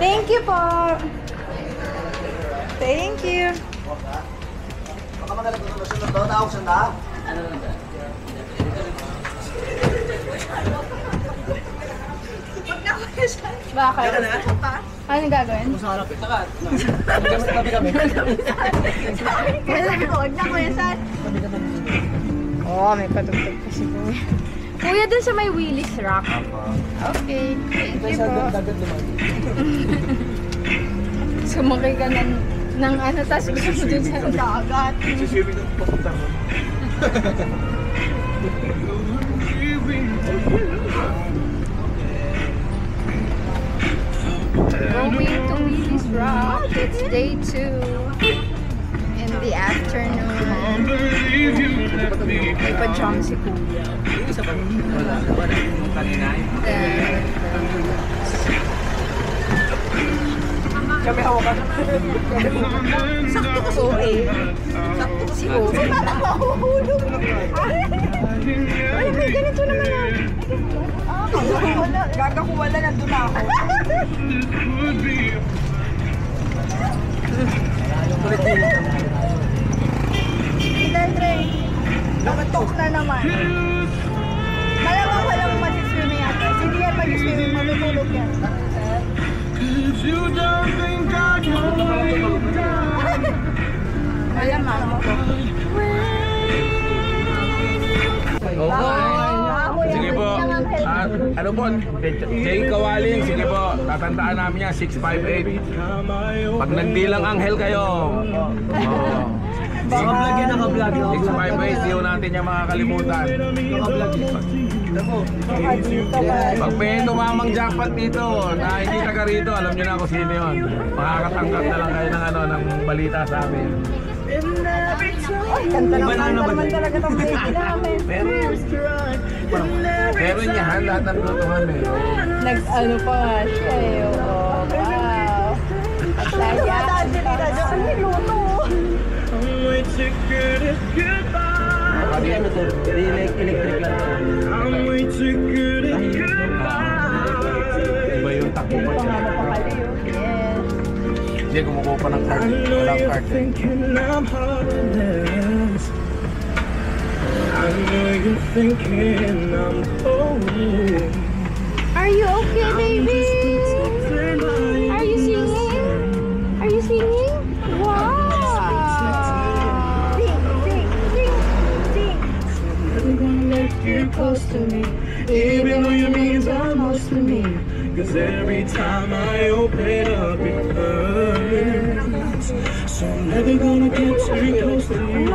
Thank you po. Thank you. Baka magalang ko sunod daw, tawag sanda. Bakit? Ano gagawin? Masarap eh. Saka, tabi kami. Huwag na kuya San. Oh, may patugtog pa si Kuya. Kuya, dun sa may Willis Rock. Okay, thank you po. Dagat naman. Sumakay ka ng ano, tas gusto mo dun sa dagat. Sisiwin ang papunta mo. Going to Willis Rock. It's day 2 in the afternoon. May pa-jump si Kuya. Isa pa. Wala. Kanina Then, kami hawakan. sakto ko si OA. Sakto ko si OA. Parang mahuhulog. Ay, may ganito naman yan. Gagakuwala, nandun na ako. Dre, nakatok na naman. Malamang walang mag-swimming ata. Hindi yan mag-swimming, matutulog yan. Malamang ako. Sige po. Ano po? Jane Kawalin, sige po. Tatandaan namin yan, 658. Pag nagdilang anghel kayo. Naka-vlog yan, naka-vlog. 658, di ho natin yan makakalimutan. Naka-vlog yan. Pag may tumamang jackpot dito na hindi taga rito, alam nyo na kung sino yun. Makakatanggap na lang kayo ng, ng balita sa amin. Ay, kanta naman talaga itong baby namin. Pero niyahan lahat ng lutuhan eh. Nag-ano pa nga siya eh. Oh, wow. Laya. Ano yung luto? Electric lang. Iba yung takbo pa siya. Yes. Hindi, kumukuha pa ng card. Walang card eh. Are you okay, baby? Are you singing? Are you singing? Wow! Sing. You're close to me, even though you mean the most to me. Cause every time I open up it hurts. So I'm never gonna get too close to you.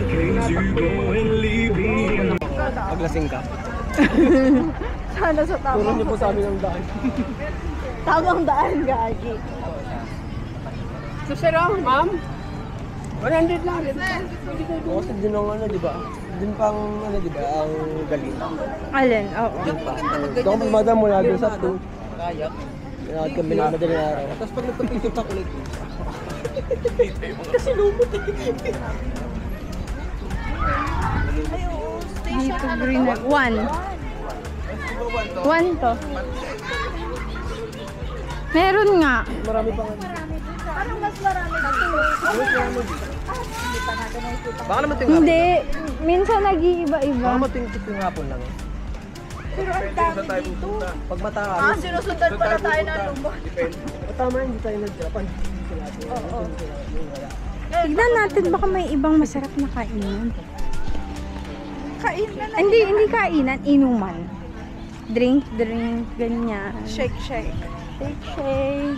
Things you go and leave me. Paglasing ka. Sana sa Turo tamang niyo po sa amin ang daan. tamang daan, Gagi. Susirong, ma'am? 100 lang. Kasi din ang ano, di ba? Din pang ano, di ba? Ang galing. Alin? Oo. Doon pag madam mo na doon sa to. Kayak. Pinakad kami na madaling araw. Tapos pag nagpapilip ako ulit. Kasi lumot eh. Dito green na. 1 to. Meron nga. Marami pang ano. Parang mas marami dito. Baka naman tingnan. Hindi. Minsan nag-iiba-iba. Baka matingkit yung hapon lang. Pero ang dami dito. Pag mataas. Sinusundan pala tayo ng lumot. Tama hindi tayo nag-Japan. Tignan natin baka may ibang masarap na kainan. Kainan? Hindi kainan, inuman. Drink, ganyan. Shake. Shake. Sige.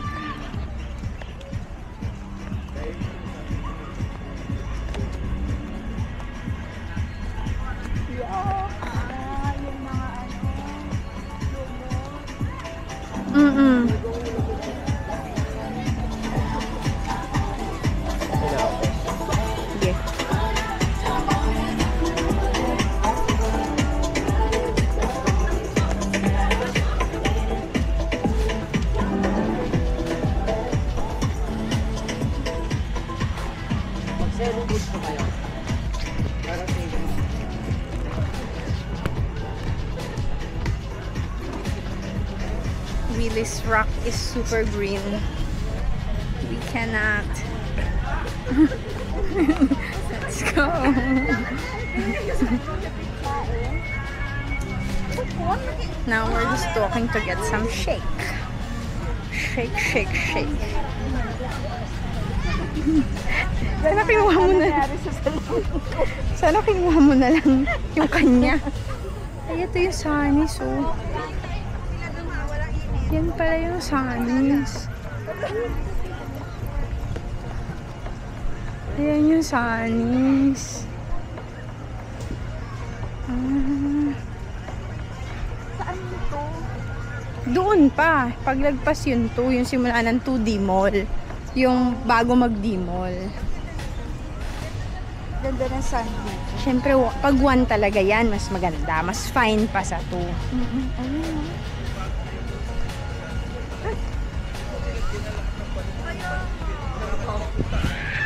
Willis Rock is super green. We cannot. Let's go. Now we're just talking to get some shake. Shake, shake, shake. Sana kinuha mo na. Sana kinuha mo na lang yung kanya. Ay, ito yung Sunnies, oh. Yan pala yung Sunnies. Ayan yung Sunnies. Saan ito? Doon pa. Paglagpas yun to, yung simula ng 2D Mall. Yung bago mag-D Mall. Ganda ng sun dito. Siyempre, pag 1 talaga yan, mas maganda. Mas fine pa sa 2. Ayun.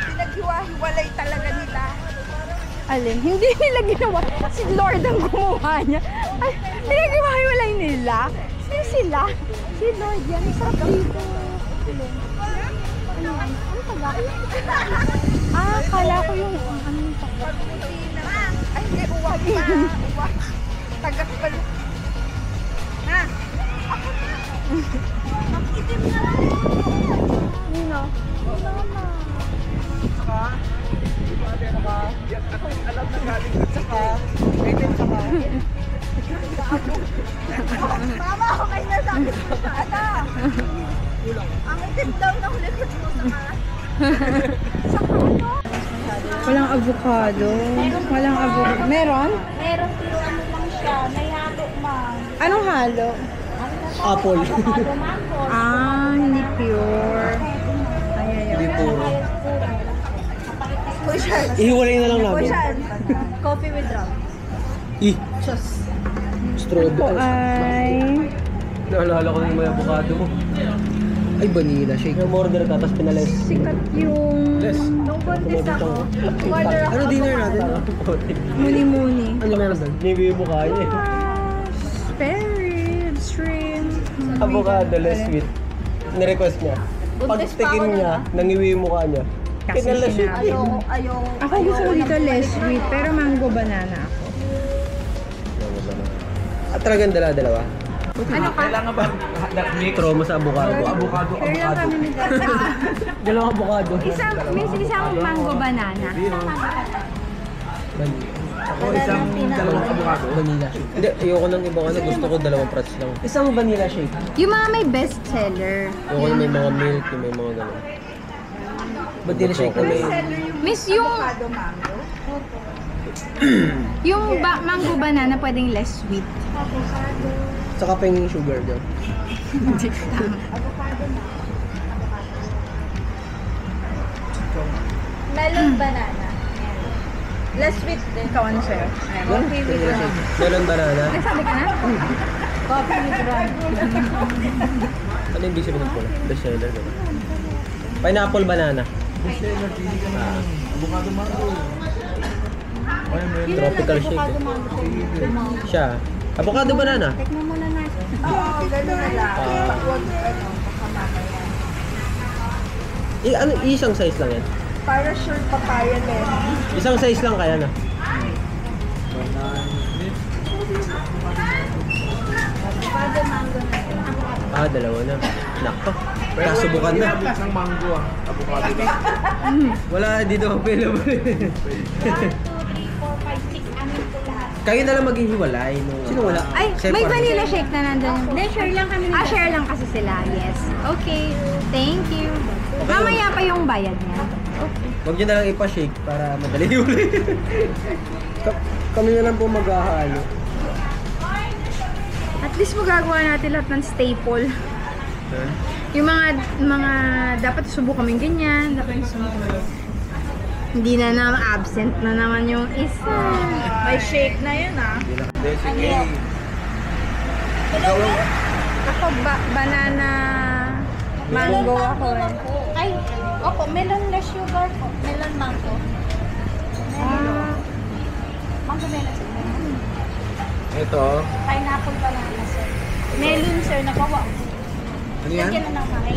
Pinaghiwa-hiwalay talaga nila. Alin, hindi nila ginawa. Si Lord ang gumawa niya. Ay, pinag-iwahiwalay nila. Sino sila? Si Lord yan. Sarap dito. Ano taga? Ah, kala ko yung ano yung taga. Ay, hindi. Uwag pa. Uwag. Tagak pala. Ha? Ako na. Makitim na lang. Nino? Mama. Mama, okay na sabi ko sa ana. Ang itim daw ng likod mo sa Walang avocado. Walang avocado. Meron? Meron pero ano lang siya, may halo man. Anong halo? Apple. Avocado mango. Ah, hindi pure. Ay, ay, Hindi ay. puro. Pushan. Ihiwalay na lang namin. Pushan. Coffee with rum. Ih, Chos. strawberry. Ay, Naalala ko na yung may avocado mo. Ay, vanilla shake. Yung order ka, tapos pinalis. sikat yung Nung buntis ako, order ako. Ano dinner natin? muni-muni. Ano meron doon? Nibi mo kaya eh. Spare ribs, shrimp. Avocado, less sweet. Nirequest niya. Buntis pa Pagtikim ako niya, nangiwi mo kanya. Kasi Kinala sweet. sinabi. Ayoko. Ako gusto ko dito less sweet, pero mango banana ako. At talagang dala-dalawa. Ano ka? Kailangan ba mix? Throw mo sa avocado. Avocado, Pero lang kami nito. Dalawang avocado. Isang mango banana. Vanilla. O isang dalawang avocado. Vanilla shake. Hindi, ayoko ng ibang ano. Gusto ko dalawang prats lang. Isang vanilla shake. Yung mga may best seller. Ayoko na may mga milk, yung may mga gano'n. Vanilla shake na may... Miss, yung mango banana pwedeng less sweet. Saka pa yung sugar dyan. Melon banana. Less sweet din. Ikaw ano sa'yo? Coffee with Vanilla rum. shake. Melon banana. Nagsabi ka na? Coffee with rum. Ano yung ibig sabihin ng pula? Best seller, diba? Pineapple banana. Avocado mango. Tropical shake. Avocado Eh. mango. Siya. Avocado banana. Tikman mo na natin. Oo, gano'n na lang. Huwag baka mamaya. Ano, isang size lang yan. Para sure papaya lemon. Isang size lang kaya na. Avocado mango na yun. Ah, dalawa na. Nakto. Kasubukan na. Isang mango ah. Avocado na. Wala dito available. 1, 2, 3, 4, 5, 6. Amin ko lahat. Kayo na lang maghihiwalay. Sino wala? Ay, Siyempre, may parang- vanilla shake na nandun. Hindi, share lang kami. Ah, share lang kasi sila. Yes. Okay. Thank you. Mamaya pa yung bayad niya. Huwag nyo na lang ipa-shake para madali ulit. Kami na lang po maghahalo. At least magagawa natin lahat ng staple. Yung mga dapat subukan kaming ganyan. Dapat subukan. Hindi na absent na naman yung isa. May shake na yun ah. Hindi, sige. Ako banana mango ako eh. Ay, opo, melon less sugar po. Melon mango. Ah, Mango melon. Ito. Pineapple banana sir. Melon sir, nagawa. Ano yan? Lagyan na ng mango.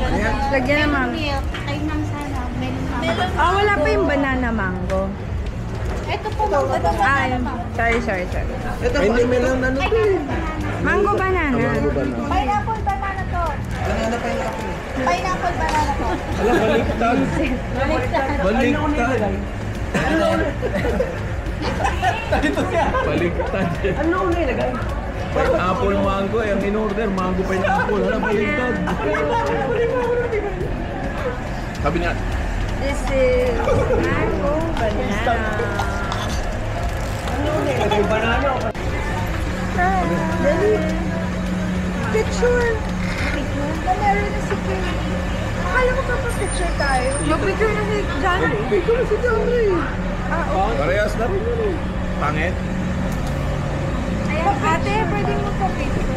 Lagyan ng mango. Milk. Ay, ma'am, sana. Melon mango. Ah, wala pa yung banana mango. Ito po, ma'am. Ito po. Ay, sorry. Ay, hindi melon ano to eh. Mango banana. Pineapple banana to. Banana pineapple. Pineapple banana to. Alam, baliktad. Baliktad. Baliktad. Ano ko nilagay? Pineapple mango eh. Ang in-order, mango pineapple. Alam, baliktad. Sabi niya, This is mango banana. Ano ko nilagay? Banana. Dali. Picture. Na meron na si Kay. Akala ko pa-picture tayo. Mag-picture na si John. Picture na si John. parehas na rin yun eh. Pangit. Ayan, ate, pwede mo pa-picture.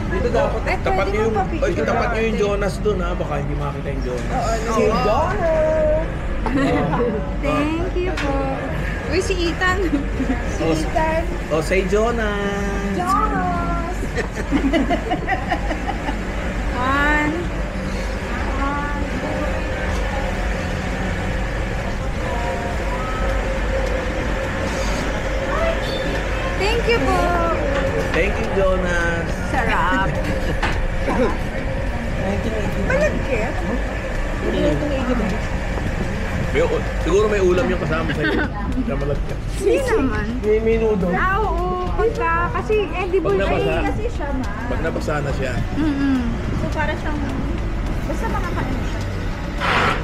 Dito dapat. Ay, Tapat pwede niyo mo yung, pa-picture. tapat niyo yung Jonas dun ha. Baka hindi makita yung Jonas. Si Donald. Thank you po. Uy, si Ethan. Si Ethan. Oh, say Jonas. Jonas. One. Thank you po. Thank you, Jonas. Sarap. 1980. Malagkit. Siguro may ulam yung kasama sa'yo. Kamalag ka. Hindi naman. May minudo. Ah, oo. Pagka, kasi edible Pag nabasa. siya. Kasi siya, ma'am. Pag nabasa na siya. So, para siyang... Basta makakain siya.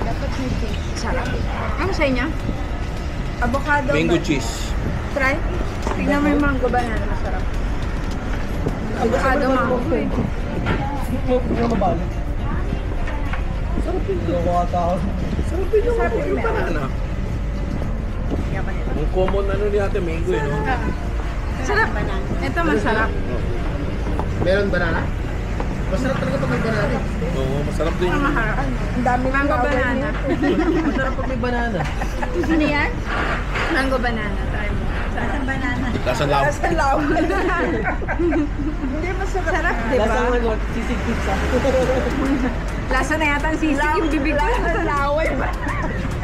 Dapat may taste. Sarap. Ano sa inyo? Avocado. Mango ba? cheese. Try. Tignan mo yung mango banana. Masarap. Avocado mango. Hindi mo mabalik. Sarap yun. Loko ata ako. Sarap din yung banana. Ang common ano ni ate mango eh, no? Sarap. Ito masarap. Meron banana? Masarap talaga pag may banana. Oo, masarap din Ang yung... maharap. Ang dami mango banana. Masarap pag may banana. Ano yan? Mango banana. Try mo. Isang banana. Lasa lang. Salaw. Hindi masarap. Sarap, di ba? Lasang ano, sisig pizza. Lasa na yata ang sisig yung bibig ko. Sa laway ba?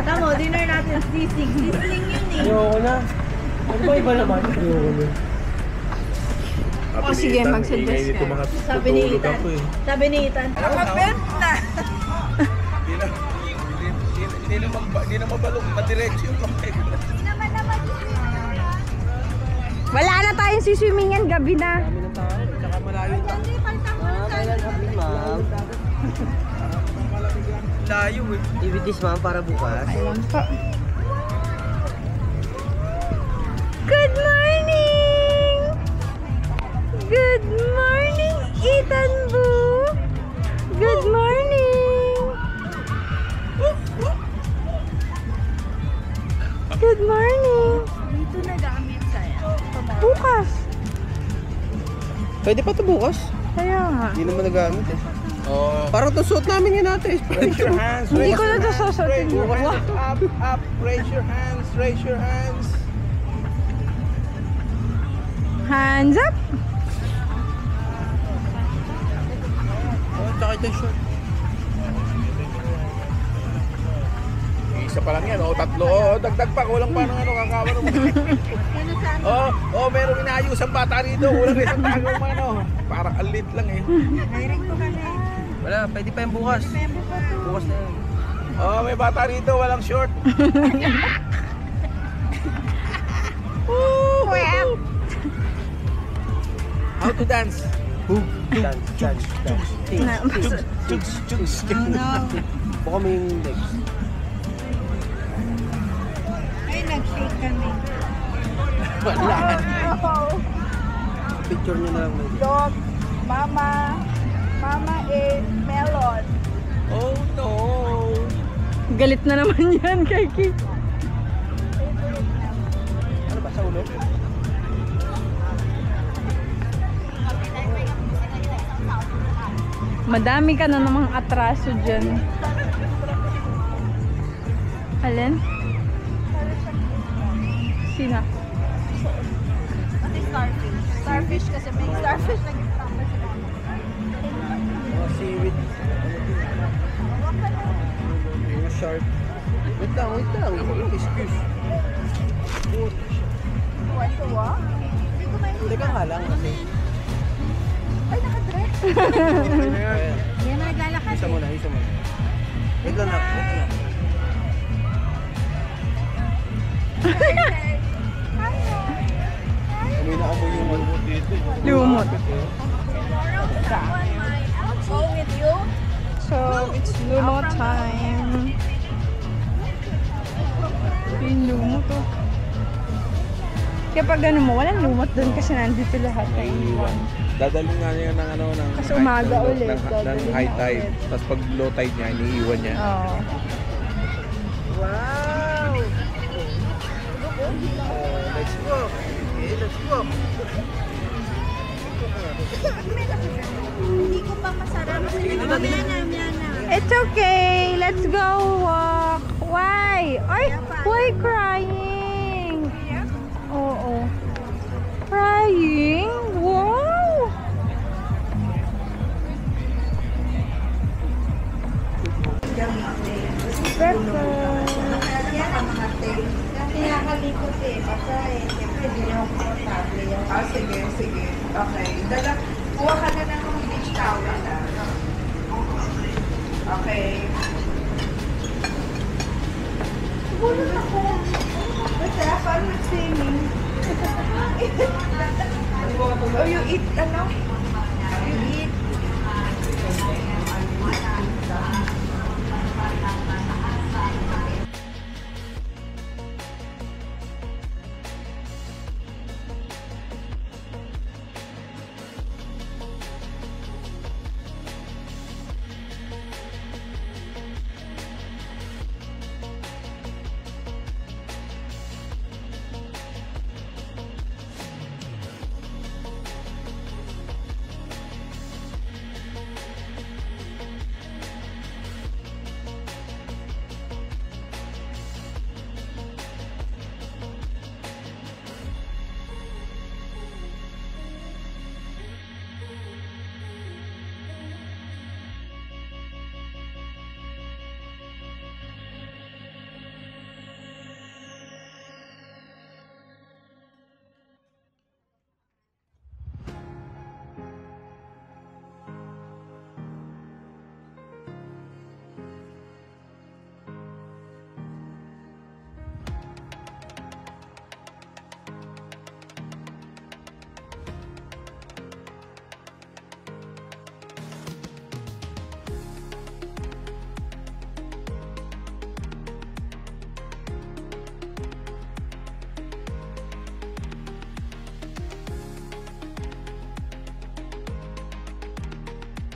Tamo, dinner natin sisig. Sisling yun eh. Ayoko na. Ano ba iba naman? Ayoko na. Ate Oh, sige, Ethan, mag-suggest ingay nito ka. mga Sabi ni tutulog Ethan. ako eh. Sabi ni Ethan. Nakapent na. Hindi na mabalong madiretso yung kamay ko. Wala na tayong siswimmingan gabi na. Dami ng tao. Tsaka malayo yung tao. Kailan sabi, ma'am? Layo eh. Activities, ma'am, para bukas. Ayan po. Good morning! Good morning, Ethan Boo! Good morning! Good morning! Dito nagamit sa'yo. Bukas! Pwede pa ito bukas. Kaya nga. Hindi naman nagamit eh. Oh. Para ito suot namin yun natin. Raise your hands. Hindi ko na sususutin. Up. Raise your hands. Raise your hands. Hands up! Oh, tsaka ito yung short. Isa pa lang yan. O, tatlo. O, dagdag pa. Kulang pa ng ano. Kakawa mo. Merong inaayusang bata rito. Kulang isang tagaw mo ano. Parang alit lang eh. Wala, pwede pa yung bukas. Bukas na yun. May bata rito. Walang short. How to dance? Dance. Baka may yung legs. Ay, nag-shake kami. Wala. Picture nyo na lang. Dog, mama melon. Oh no. Galit na naman yan kay Ki. Ano ba, sa ulo? Madami ka na namang atraso dyan. Alin? Sina? Kasi starfish. Starfish kasi may starfish na gitna sa Mga sharp. Wait lang. Excuse. Want to walk? Hindi ko may... Teka nga lang kasi. Ay, nakadress. Hindi naman naglalakad. Isa muna. Wait lang. Uwi na ako yung malumot dito. Lumot. Go with you. So, it's lumo time. Yung lumot to. Kaya pag ano mo, walang lumot doon kasi nandito lahat na iwan. Dadalhin nga niya ng Kasi umaga ulit, ng dadalhin high na tide. ulit. Tapos pag low tide niya, iniiwan niya. Oo. Wow! Let's go. Okay, let's go. Hindi ko pa masarap. Mamaya na. It's okay. Let's go walk. Why? Ay, why crying? Oo. Crying? Wow! Kinakalikot eh. Basta eh. Siyempre, hindi na ako komportable yan. Sige. Okay. Kuha ka na ng mga beach towel. Okay. Bulot ako. Basta, paano nag-swimming? Oh, you eat, ano? You eat.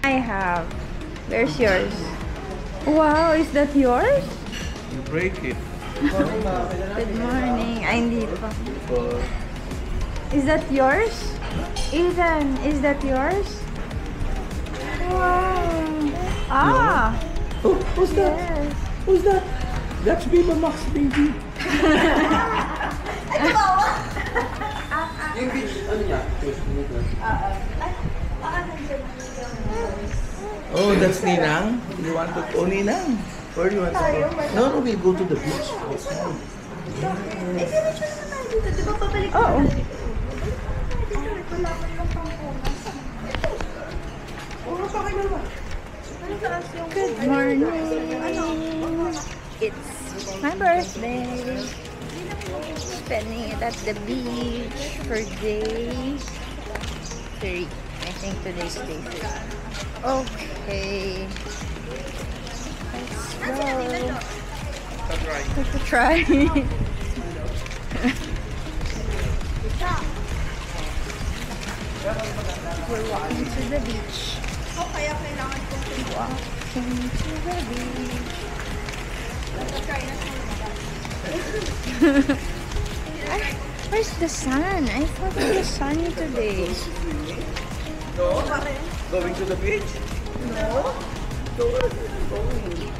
I have. Where's yours? Wow, is that yours? You break it. Good morning. Ay, hindi pa. Is that yours? Ethan, is that yours? Wow. Ah! Oh, who's that? Yes. Who's that? That's Viva Max, baby. Yung beach, ano niya? Oh, that's Ninang? You want to... Oh, Ninang. Where do you want to go? No, we'll go to the beach. It's fine. Eh, diretso na naman dito. Di ba pabalik Oo. dito? Wala man lang pangkunas. Puro pa kayo ba? Ano taas yung... Good morning. It's my birthday. Spending it at the beach for day 3. I think today's day 3. Okay. Let's go. Let's try. We're walking to the beach. Oh, kaya kailangan kong Walking to the beach. Ay, where's the sun? I thought it was sunny today. No? Going to the beach? No. So where are you going?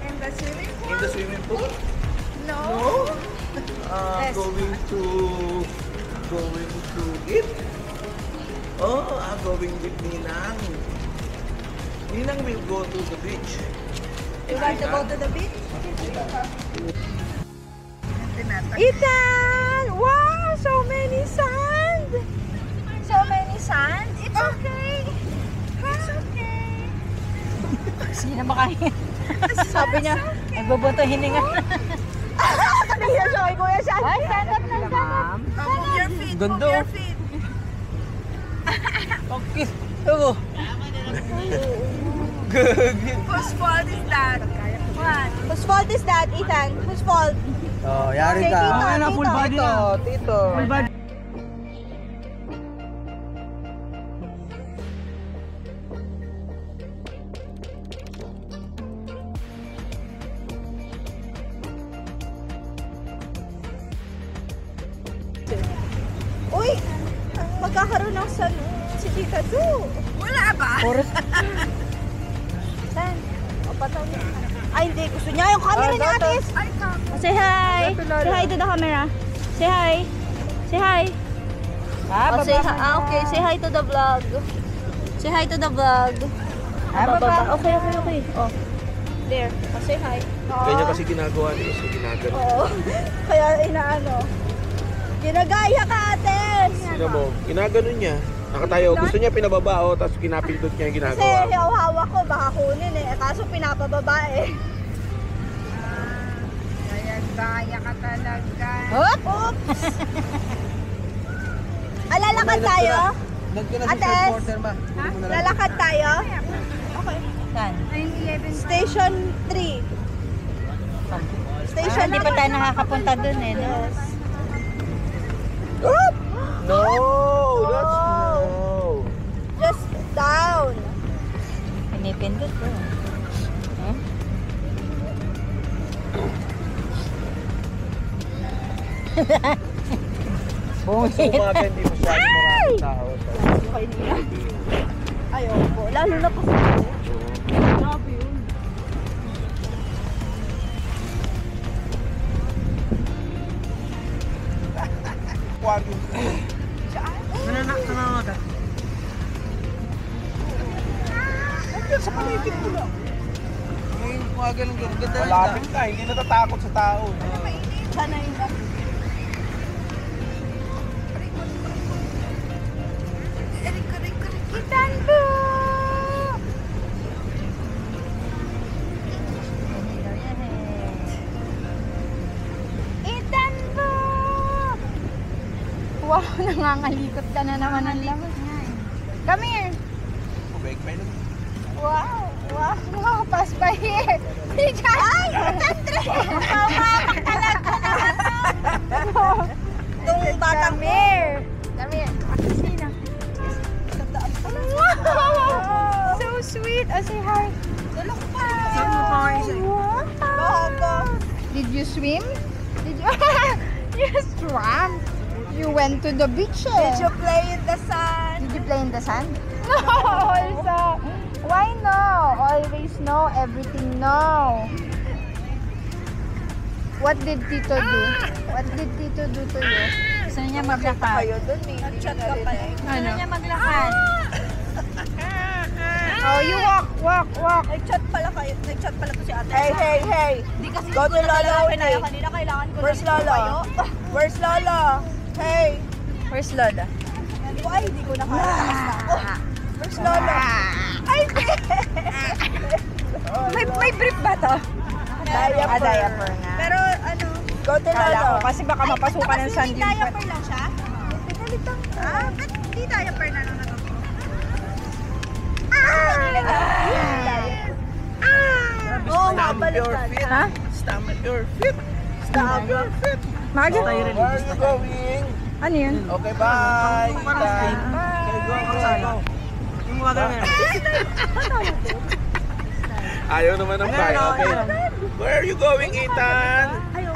And the swimming pool? In the swimming pool? No. No? Going to eat? Oh, I'm going with Ninang. Ninang will go to the beach. You want to go to the beach? Ethan! Wow! So many sand! So many sand? It's okay. It's okay. Hindi na makain. Sabi niya, nagboboto hininga. Nahiya siya kay Kuya Sean. Ay, stand up na, stand up. Move your feet, Ganda. move your feet. Okay. Ako. Whose fault is that? What? Whose fault is that, Ethan? Whose fault? Oh, yari ka. Tito, na, tito. full body na. Tito. Full body. Uy! Magkakaroon ng si Tita Ju. Wala ba? Saan? O, pataw niya. Ay, hindi. Gusto niya yung camera niya, Atis. Ay, come. Say hi. Say hi to the camera. Say hi. Say hi. Okay. Say hi to the vlog. Say hi to the vlog. Baba. Okay. Oh. There. Say hi. Ganyan kasi ginagawa niya. So, ginagano. Oo. Kaya inaano. Ginagaya ka, Ates. Sino mo? Ginagano niya. Nakatayo. Gusto niya pinababa, tapos pinapindot niya yung Kasi ginagawa. yung hawak ko, baka kunin eh. Kaso pinapababa eh. Gaya ka talaga. Oops! Lalakad tayo? Ates? Lalakad tayo? Okay. Saan? Station 3. Station Hindi pa tayo nakakapunta dun eh. No? Oop! No! That's no! Just down. Pinipindot ko. Sa umaga, hindi masyado maraming tao. Okay niya. Ayoko. Lalo na kasi. Grabe yun. Sa paligid ko lang. Ngayon, umaga lang ganda. Malapit ka, hindi natatakot sa tao. Sanay na. Ethan po! Ethan po! Wow, nangangalikot ka na naman ang laman. Come here! Wow! Wow! Pass by here! Ay! Andre! Mamamak talaga naman! Itong batang Come here! Come here! Sino? Wow! So sweet! Oh, say hi! Tulog pa. Wow! Did you swim? Did you? You swam? You went to the beach eh? Did you play in the sun? Did you play in the sand? No, also. Why no? Always no, everything no. What did Tito do? What did Tito do to you? Gusto niya maglakad. Kayo dun eh. Nag-chat ka pa eh. Gusto niya maglakad. Oh, you walk. Nag-chat pala kayo. Nag-chat pala to si ate. Hey! Hindi kasi Go to Lolo. tayo kanina. Kailangan ko Where's Lolo? Where's Lolo? Hey! Where's Lola? Hindi ko na kaya. Where's Lolo? May brief ba to? Diaper. Diaper na. Pero ano, Go to Kala ko Lolo. kasi baka mapasukan ng sand hindi yung diaper lang siya? Ba't hindi diaper na lang na to? Oo nga, baliktad. Ha? Stamp your feet. Maga? Where are you going? Ano yun? Okay, bye. Bye. Go. Yung mga ganyan. Ayaw naman ng bike. Okay. Where are you going, Ethan? Ayun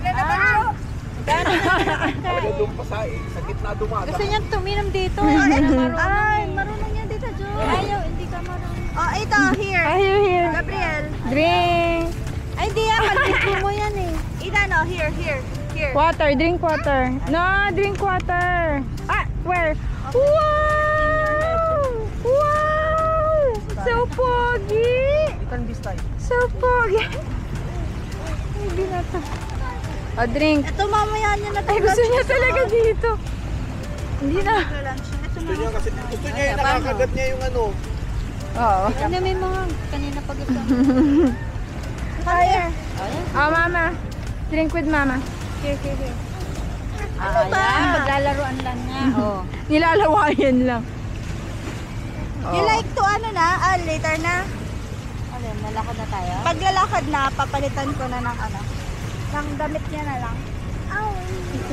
na naman siya. Talaga doon pa sa gitna dumaga. Gusto niya tuminom dito. Ay, marunong yan dito, Jo. Ayaw, hindi ka marunong. Oh, ito, here. Here. Gabriel. Drink. Ay, hindi yan. Pag-video mo yan eh. Ida, no, here. Water. Drink water. No, drink water. Ah, where? Wow! So pogi! Ikan bis tayo. So pogi! Hindi na to. O, drink. Ito mamaya niya na Ay, gusto niya talaga dito. Hindi na. Gusto niya kasi, gusto niya yung nakakagat niya yung ano. Oo. Ano may mga kanina pag ito. Fire. Oh, mama. Drink with mama. Here. Ano ba? Paglalaruan lang niya. Oh. Nilalawayan lang. You like to later na? Ano, nalakad na tayo? Paglalakad na, papalitan ko na ng ng damit niya na lang.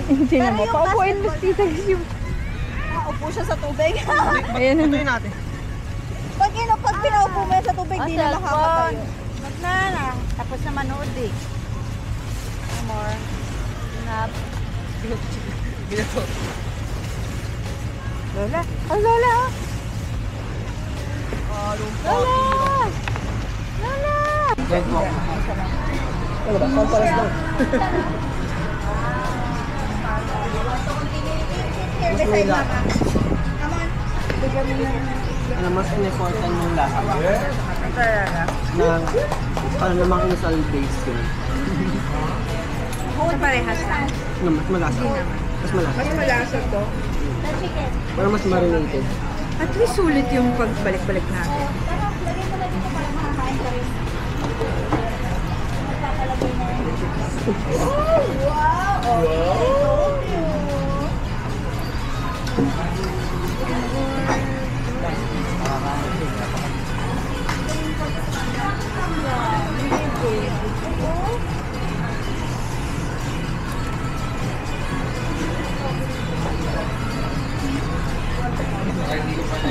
Hindi na Pero mo. yung Paupuin mo, basketball- tita. Yung... Upo siya sa tubig. Ayan na. Ito natin. pag pinaupo mo yan sa tubig, di na nakakatayo. Wag na. Tapos na manood eh. No more. Enough. Ginato. Lola. Oh, Lola. Lola! Lola! Ano ba? Pampalas lang. Here beside mama. Come on. Bigyan mo na. Ano mas in-important yung lasa mo? Na para namang inasal base ko. Sa parehas lang. No, mas malasa. Mas malasa. Mas malasa to. Para mas marinated. At least sulit yung pagbalik-balik natin.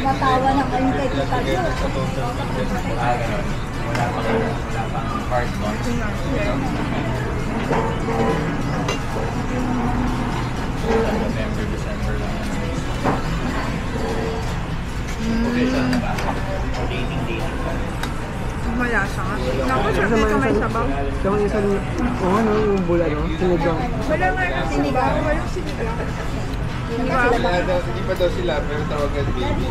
Matawa na kayo kay Tita Jo. Malasa nga. Naku, sarap nito may sabaw. Yung isa, ano, yung bula, no? Sinigang. Wala nga yung sinigang. Walang sinigang. Hindi pa daw sila, pero tawagan baby.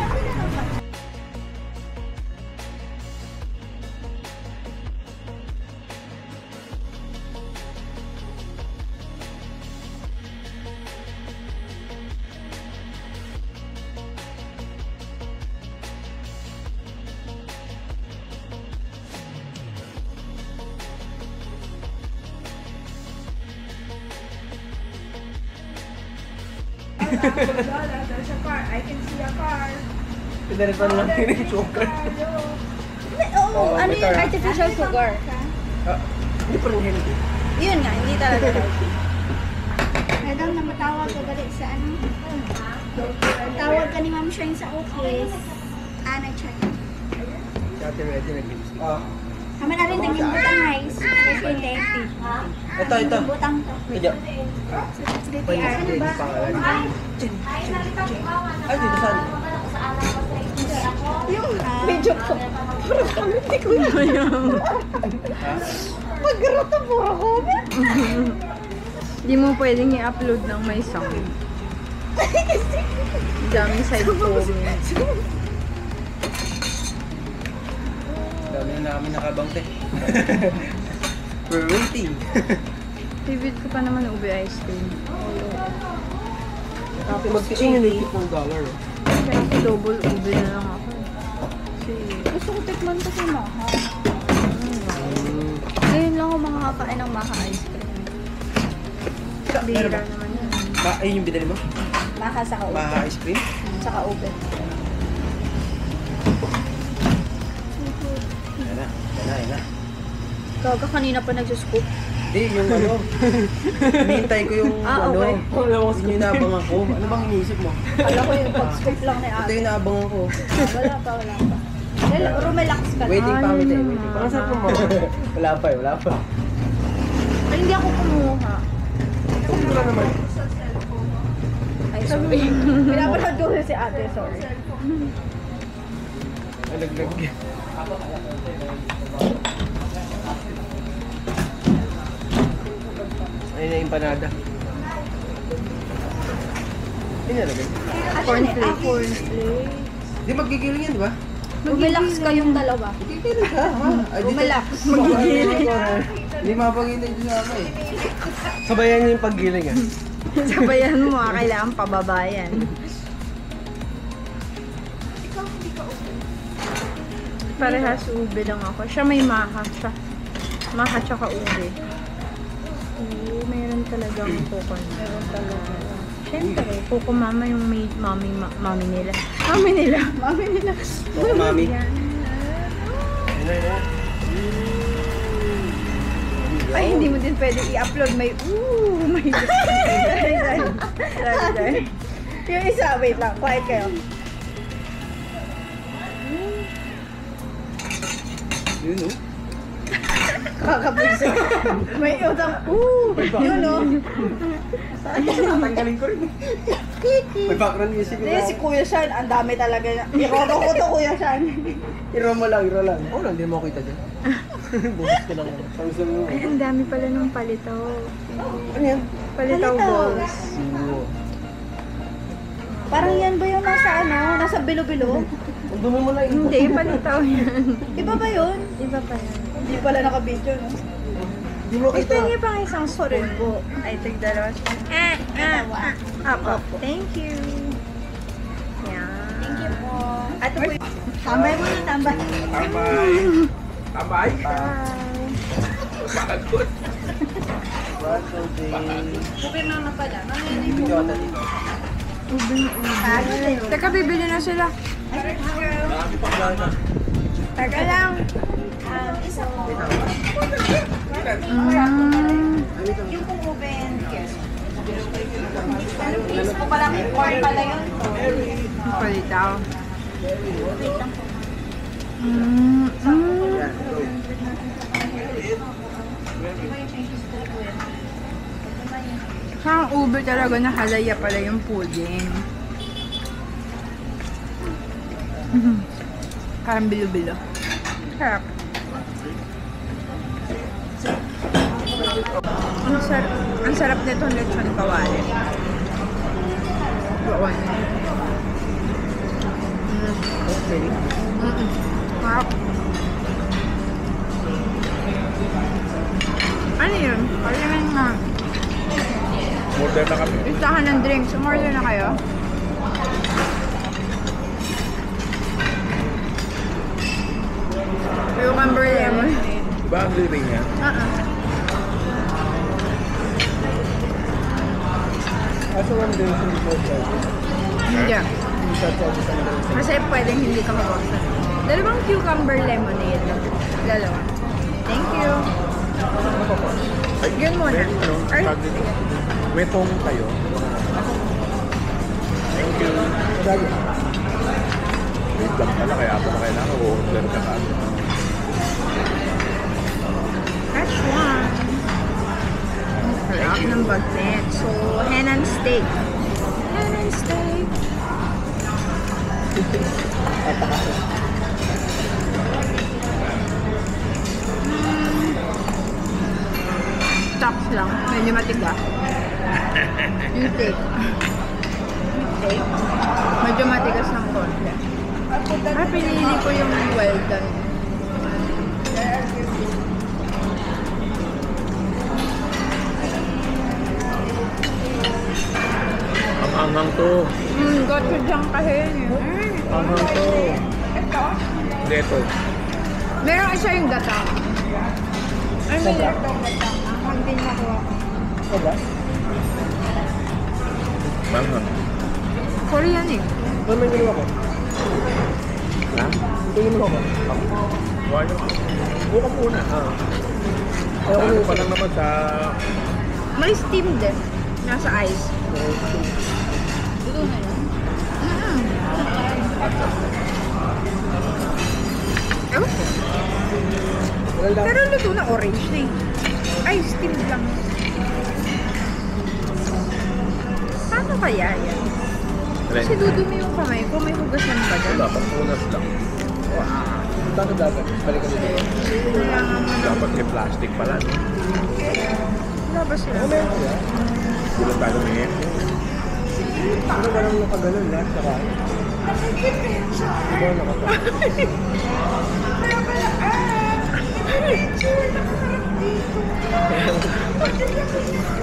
There's a car. I can see a car. Pinalitan lang yung choker. Oo, ano yung artificial sugar? Hindi pa rin healthy. Yun nga, hindi talaga. Madam, na matawag ka dali sa ano? Tawag ka ni Ma'am Shine sa office. Nag-check. Si Ate Reddy nag-lipstick. Kami na rin naging butang guys. Kasi hindi. Ito. Butang to. Medyo. DTR. Ano ba? Pangalan. Ay, dito saan? Yung Medyo ko. Parang kami, hindi ko Pag-grota, puro comment. Hindi mo pwedeng i-upload ng may sound. Daming side comments. Dami na namin nakabangte. We're waiting. Favorite ko pa naman ube ice cream. Magtitingin yung $80. Kaya ako double ube na lang ako. Kasi, Gusto ko tikman kasi maha. Ngayon lang ako makakain ng maha ice cream. bihira naman yun. Ayun yung binili mo? Maha sa ube. Maha ice cream? Saka ube. Yan na. Gaga kanina pa nagsuscoop. Hindi, yung ano. Hinihintay ko yung okay. Yun yung inaabangan ko. Ano bang iniisip mo? Alam ko yung pag-scoop lang ni Ito Ate. yung inaabangan ko. Wala pa. Rumelax ka na. Waiting pa kami tayo. Waiting. Parang saan mo? Wala pa. Ay, hindi ako kumuha. Wala naman. Ay, sorry. Pinapanood ko si Ate, sorry. Nalaglag. Ayun na yung empanada. Ay, nalagay. Cornflakes. Cornflakes. Di magigiling yan, di ba? Relax kayong dalawa. Relax. Magigiling. Hindi mapagiling din ako eh. Sabayan niyo yung paggiling ah. Sabayan mo kailangan pababayan. Parehas ube lang ako. Siya may maha siya. Maha tsaka ube. Oo, meron talagang coconut. Meron talaga. Siyempre, Coco Mama yung may mami nila. Mami nila. Mami. Ay, hindi mo din pwede i-upload. May Sorry. Yung isa, wait lang. Quiet kayo. Yun oh. Kakabigso. May utang. Yun o. Tanggalin ko rin. May background music. Hindi, si Kuya Sean, ang dami talaga. Iroro ko to, Kuya Sean. Iro lang. Oo lang, hindi mo kita dyan. Bukas ko lang. Samsung mo. Ay, ang dami pala nung palitaw. Ano yan? Palitaw balls. Parang yan ba yung nasa bilo-bilo? Ang dumi mo lang. Hindi, palitaw yan. Iba ba yun? Iba pa yan. Hindi pala naka-video, no? Hindi mo Ay, kita. tingin pa isang subo. Ay, tig-dalawa. Apo. Thank you. Yan. Thank you po. At po yung... Tambay mo na, tambay. Tambay. Pagod. Kupi mama pala. Mamaya na yung Teka, bibili na sila. Teka lang. isa po. Yung pumuben. Yes. Please po pala, corn pala yun. Palitaw. Ang ube talaga nahalaya pala yung pudding. Parang bilo-bilo. Sarap. Ang sarap nito lechon kawali. Doon. Sarap. Ano yun? Kailangan nga. Order na kami. Listahan ng drinks. Umorder na kayo? Cucumber lemon. Diba ang living niya? Kaso one day sa before Hindi. shot sa isang day. Kasi pwedeng hindi ka mag-order. Dalawang cucumber lemonade. Dalawa. Thank you. Yun muna. Ay, May tong tayo. Thank you. Dali. Wait lang pala, kaya ako na kailangan order ka ka. that's one. Sarap ng bagnet. So, hen and steak. Hen and steak. Tops lang. Medyo matiga. Yung steak. Steak. Medyo matigas ng konti. Ay, pinili ko yung well done. Ang anghang to. Gochujang kahin. Anghang to. Hindi ito. Meron isa yung gata. Ay, may gatang. Ang din nakuha ko. Diba? Anghang. Korean eh. Ano may ginawa ko? Ha? Tingin mo ako. Wala. Buka muna. Ano pa lang naman sa... May steam din. Nasa ice. Luto na yun. Ewan ko. Pero luto na orange na eh. Ay, steam lang. Paano kaya yan? Kasi dudumi yung kamay ko. May hugasan pa dyan. Wala, pagpunas lang. Paano dapat? Balikan dito. Kailangan mo na. Dapat may plastic pala, no? Labas yun. Meron ko yan. Hindi lang tayo tumingin. Ano ba lang nakaganon lahat sa kain?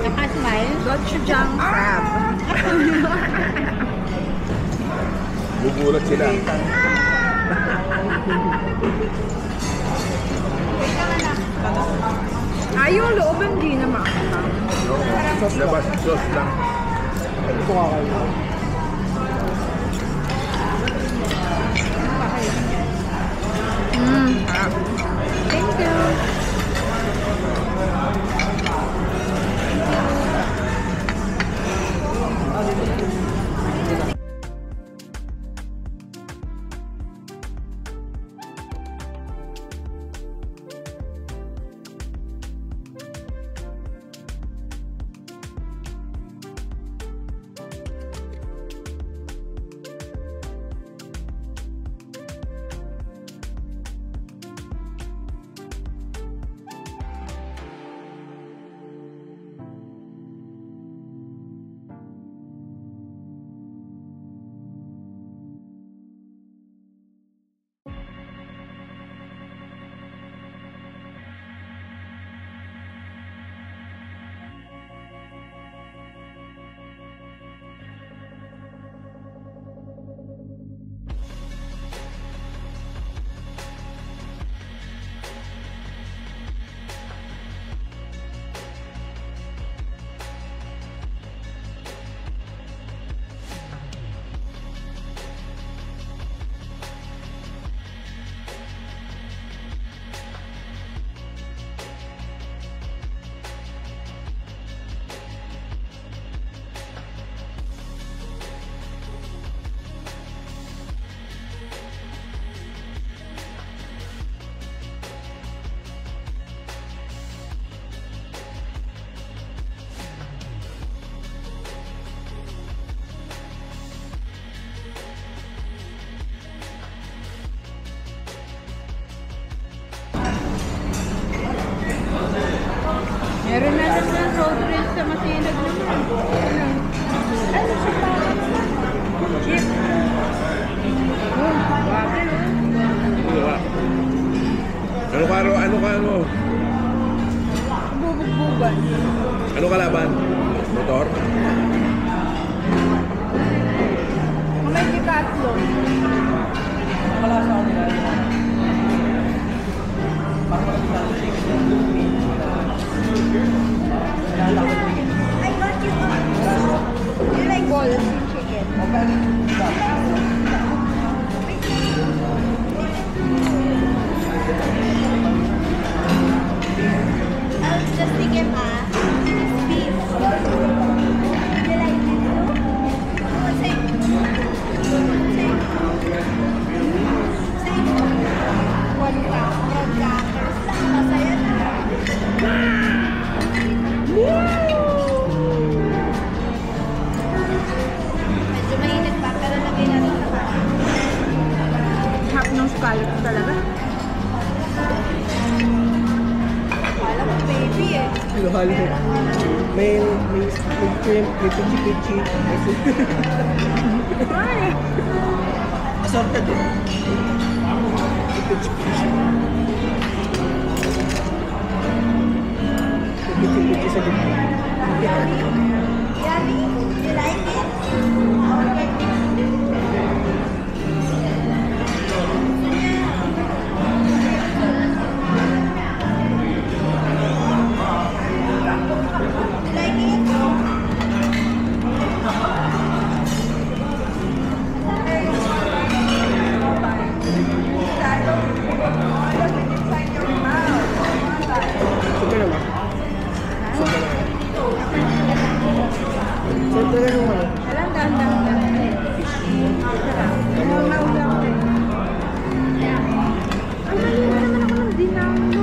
Naka-smile? Gochujang crab. Gugulat sila. Yung loob hindi na maanghang. Labas, sauce lang. Ito nga kayo. Thank you. Meron na naman ng road race sa Masinag naman. Ano siya pa? Jeep. Ano? Bubugbugan. Ano kalaban? Motor? May decathlon. Wala sa kanila. I got you one. You like balls and chicken? I'll just take him it's beef. You like it too? Say. One ka. Masaya na. Medyo mainit pa, pero lagay natin sa pan. Half ng scallops talaga. Akala ko baby eh. Halo-halo. May shrimp, may pichi-pichi. Assorted eh. May pichi-pichi. May pichi-pichi sa gitna. Yummy? You like it? You like it? Suka naman. Suka naman. Suka naman. Alam, dahan-dahan. Ano maulam ko? Ang mali naman ako ng dinamo.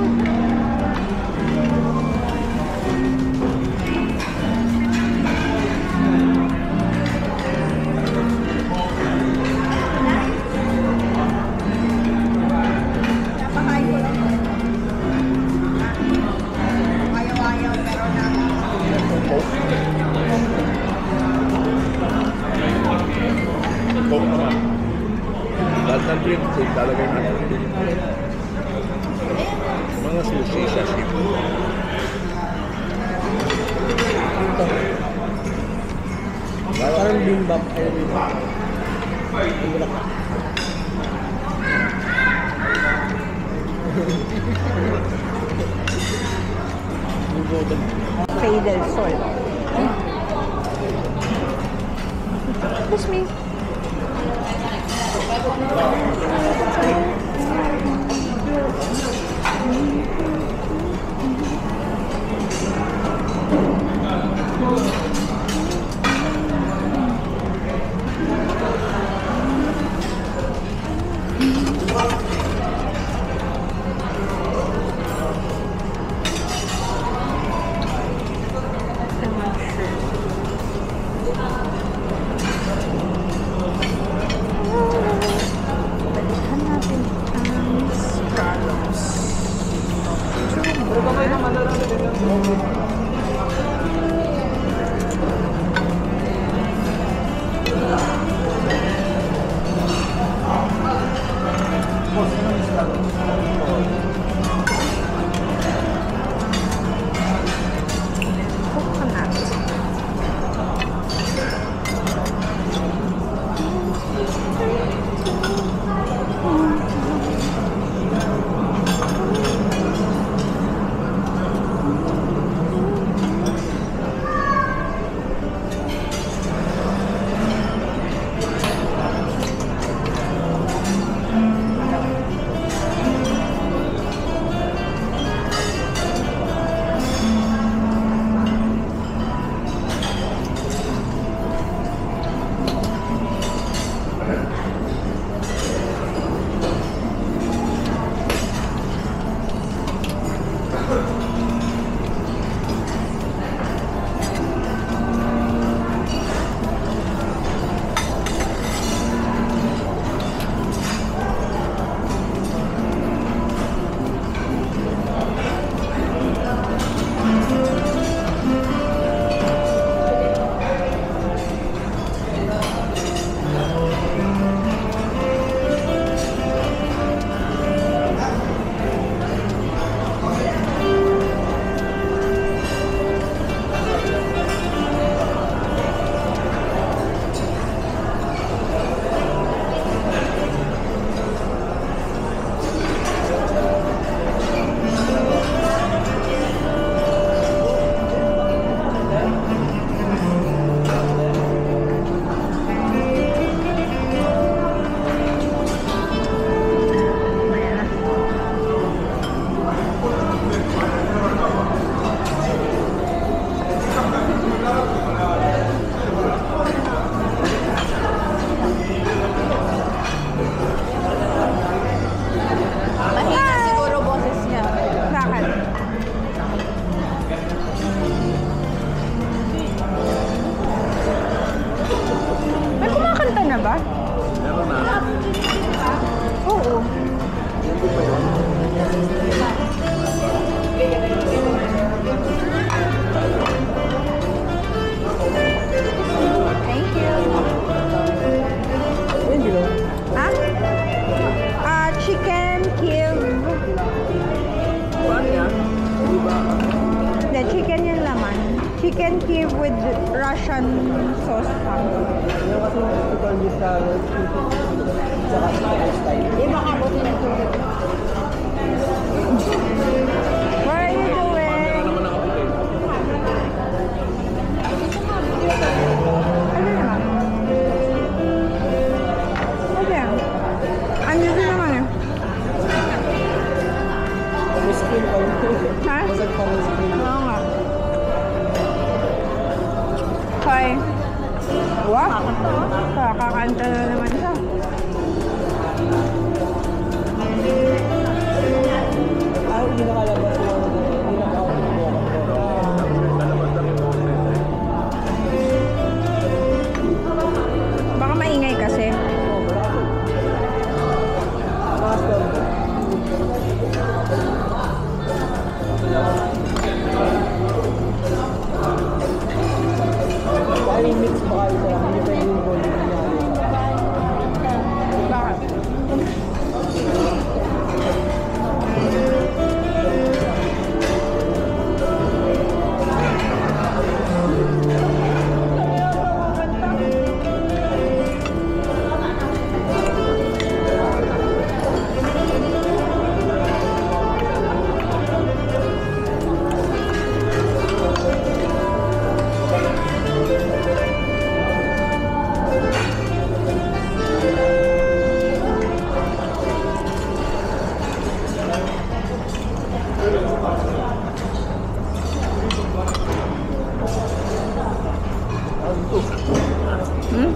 Napakain ko lang. Ayaw-ayaw, pero Coke naman. drink food, lalagay natin. Mga sushi, sashimi. Parang bimbap. Ay, bimbap. Fay del Sol. Excuse me. Balikan natin ang scallops. Coconut. chicken yung laman. Chicken Kiev with Russian sauce pa. Yung kasi chicken with carrots, saka style. Di makabuti ng tubig. What are you doing? Ano naman? Ano yan? Ano yun naman eh? Screen pa rin. Ha? Masag pa rin screen. Oo nga. Okay. Wow! Kakakanta na naman siya. Ay, hindi nakalabas yung Baka maingay kasi. Ay, mix ba kayo? Hindi pwede yung volume niya. Bakit?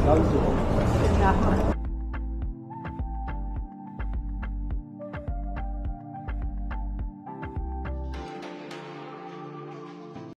Down to.